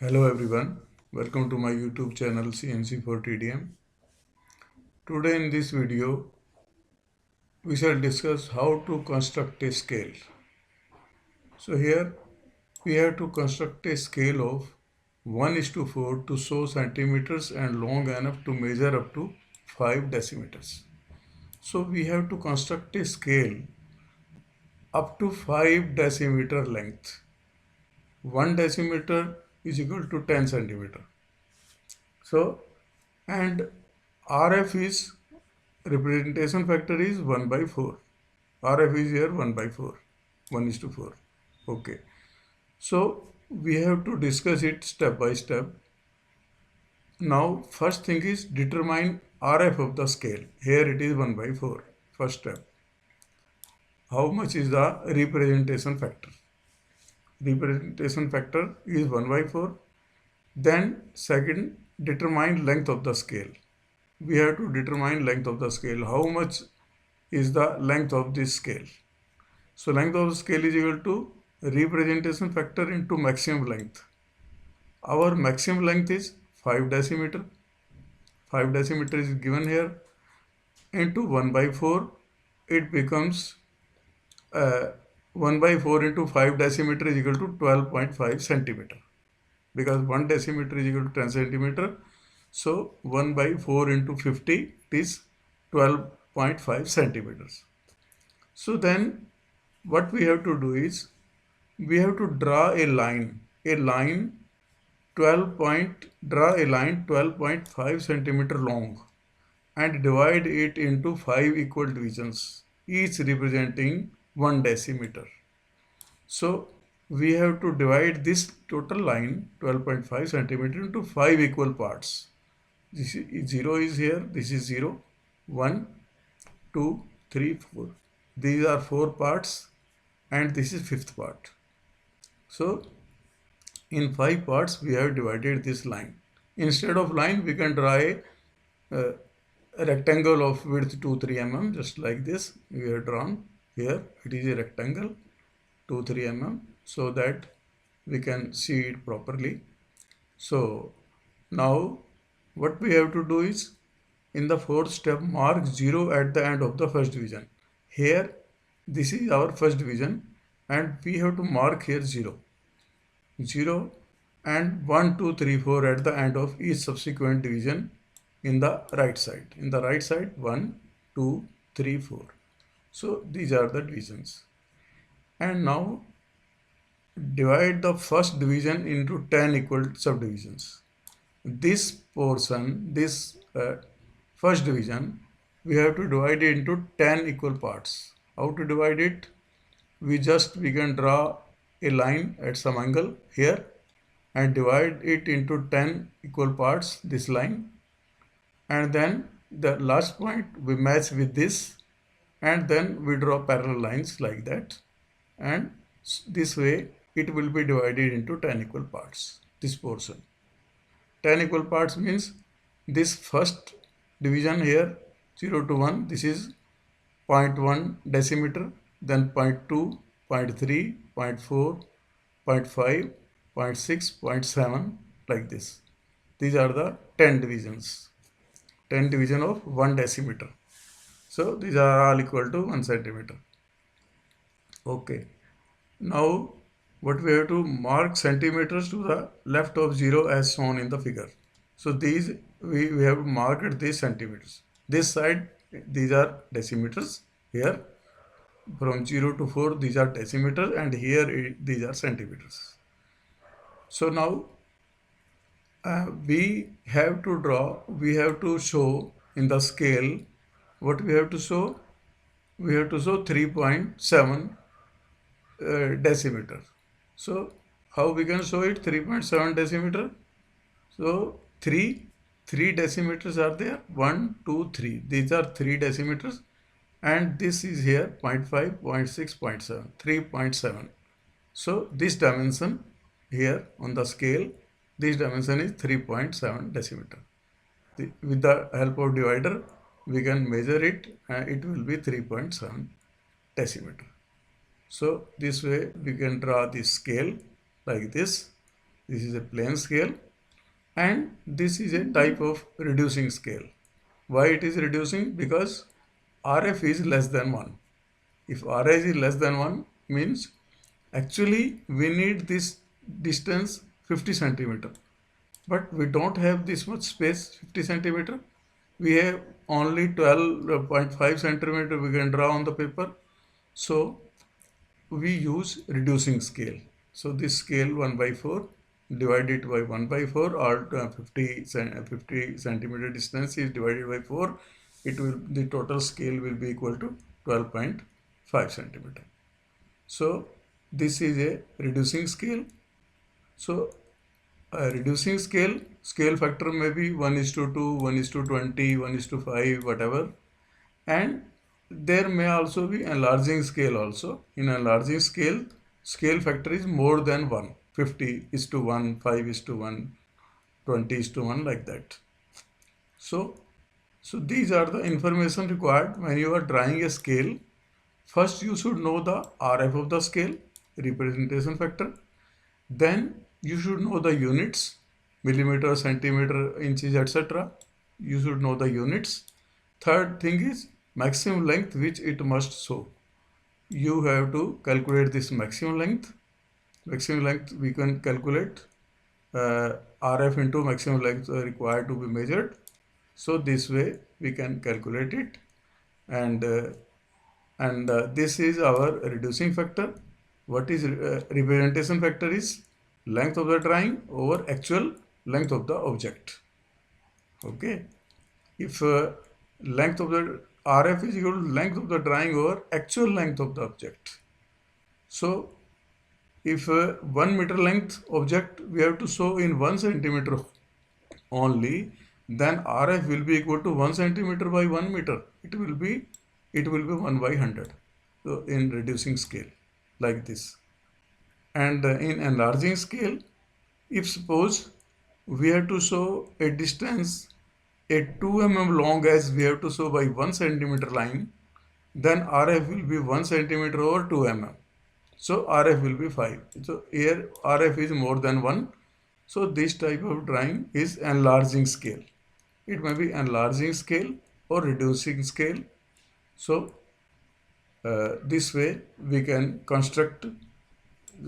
Hello everyone, welcome to my YouTube channel CNC for TDM. Today in this video, we shall discuss how to construct a scale. So here we have to construct a scale of 1:4 to show centimeters and long enough to measure up to 5 decimeters. So we have to construct a scale up to 5 decimeter length. 1 decimeter is equal to 10 centimeter. So and RF is representation factor is 1 by 4. RF is here 1 by 4. 1:4. Okay. So we have to discuss it step by step. Now first thing is determine RF of the scale. Here it is 1 by 4. First step. How much is the representation factor? Representation factor is 1 by 4. Then second, determine length of the scale. We have to determine length of the scale. How much is the length of this scale? So length of the scale is equal to representation factor into maximum length. Our maximum length is 5 decimeter. 5 decimeter is given here into 1 by 4. It becomes 1 by 4 into 5 decimeter is equal to 12.5 centimeter. Because 1 decimeter is equal to 10 centimeter. So 1 by 4 into 50 is 12.5 centimeters. So then what we have to do is we have to draw a line 12.5 centimeter long and divide it into 5 equal divisions, each representing 1 decimeter. So we have to divide this total line 12.5 centimeter into 5 equal parts. This is 0 is here, this is 0, 1, 2, 3, 4. These are 4 parts and this is 5th part. So in 5 parts we have divided this line. Instead of line we can draw a rectangle of width 2-3 mm, just like this we have drawn here. It is a rectangle 2-3 mm so that we can see it properly. So now what we have to do is in the 4th step mark 0 at the end of the first division. Here this is our first division and we have to mark here 0 and 1, 2, 3, 4 at the end of each subsequent division in the right side. In the right side 1, 2, 3, 4. So these are the divisions. And now divide the first division into 10 equal subdivisions. This portion, this first division, we have to divide it into 10 equal parts. How to divide it? We can draw a line at some angle here and divide it into 10 equal parts, this line, and then the last point we match with this and then we draw parallel lines like that, and this way it will be divided into 10 equal parts, this portion. 10 equal parts means this first division here 0 to 1, this is 0.1 decimeter, then 0.2, 0.3, 0.4, 0.5, 0.6, 0.7, like this. These are the 10 divisions. 10 division of 1 decimeter. So these are all equal to 1 centimeter. Okay. Now what we have to mark centimeters to the left of 0 as shown in the figure. So these we have marked these centimeters. This side these are decimeters. Here from 0 to 4 these are decimeters and here these are centimeters. So now we have to show in the scale what we have to show. We have to show 3.7 decimeter. So how we can show it 3.7 decimeter? So 3 decimeters are there, 1, 2, 3. These are 3 decimeters and this is here 0.5, 0.6, 0.7, 3.7. So this dimension here on the scale, this dimension is 3.7 decimeter. With the help of divider, we can measure it and it will be 3.7 decimeter. So this way we can draw the scale like this, This is a plane scale, and this is a type of reducing scale. Why it is reducing? Because RF is less than 1. If RF is less than 1 means actually we need this distance 50 centimeter, but we don't have this much space 50 centimeter. We have only 12.5 centimeter we can draw on the paper. So we use reducing scale. So this scale 1 by 4 divided by 1 by 4, or 50 centimeter distance is divided by 4, the total scale will be equal to 12.5 centimeter. So this is a reducing scale. So a reducing scale factor may be 1:2, 1:20, 1:5, whatever. And there may also be enlarging scale also. In enlarging scale, scale factor is more than 1. 50:1, 5:1, 20:1, like that. So these are the information required when you are drawing a scale. First, you should know the RF of the scale, representation factor. Then you should know the units, millimeter, centimeter, inches, etc. You should know the units. Third thing is maximum length which it must show. You have to calculate this maximum length. Maximum length we can calculate RF into maximum length required to be measured. So this way we can calculate it, and this is our reducing factor. What is representation factor? Is length of the drawing over actual length of the object. Okay, if length of the RF is equal to length of the drawing over actual length of the object. So if 1 meter length object we have to show in 1 centimeter only, then RF will be equal to 1 centimeter by 1 meter. It will be 1 by 100. So in reducing scale, like this. And in enlarging scale, if suppose we have to show a distance a 2 mm long as we have to show by 1 centimeter line, then RF will be 1 centimeter over 2 mm. So RF will be 5. So here RF is more than 1. So this type of drawing is enlarging scale. It may be enlarging scale or reducing scale. So this way we can construct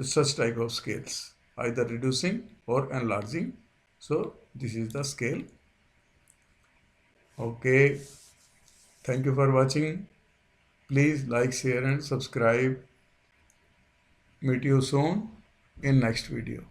such type of scales, either reducing or enlarging. So this is the scale. Okay, thank you for watching. Please like, share and subscribe. Meet you soon in next video.